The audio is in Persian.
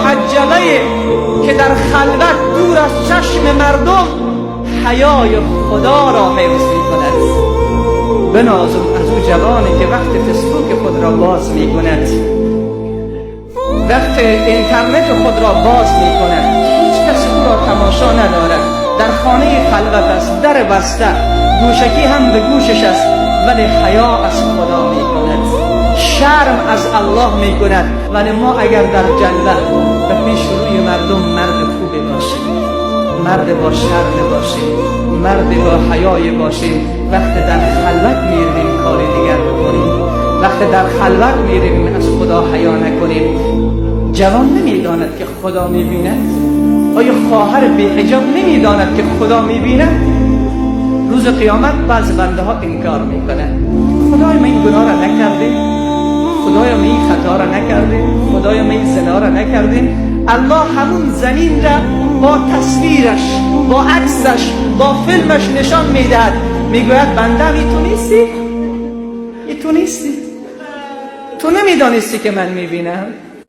محجبه که در خلوت دور از چشم مردم حیای خدا را حفظ می کند. بنازم از او جوانی که وقت فیسبوک خود را باز می کند، وقت اینترنت خود را باز می کند، هیچ کس او را تماشا ندارد، در خانه خلوت است، در بسته، گوشکی هم به گوشش است، ولی حیا از خدا می کند، شرم از الله می کند. ولی ما اگر در جلوه به پیش روی مردم مرد خوبی باشیم، مرد با شرم باشیم، مرد با حیای باشیم، وقت در خلوت میریم کار دیگر بکنیم، وقت در خلوت میریم از خدا حیا نکنیم. جوان نمیداند که خدا میبیند؟ آیا خواهر بی‌حجاب نمیداند که خدا میبیند؟ روز قیامت بعض بنده ها انکار میکنند، خدای من این گناه را نکردیم، خدای من این خطا را نکردیم، خدای من این زنا را نکردیم. الله همون زمین را با تصویرش، با عکسش، با فیلمش نشان میدهد، میگوید بنده تو نیستی، تو نمیدانستی که من میبینم.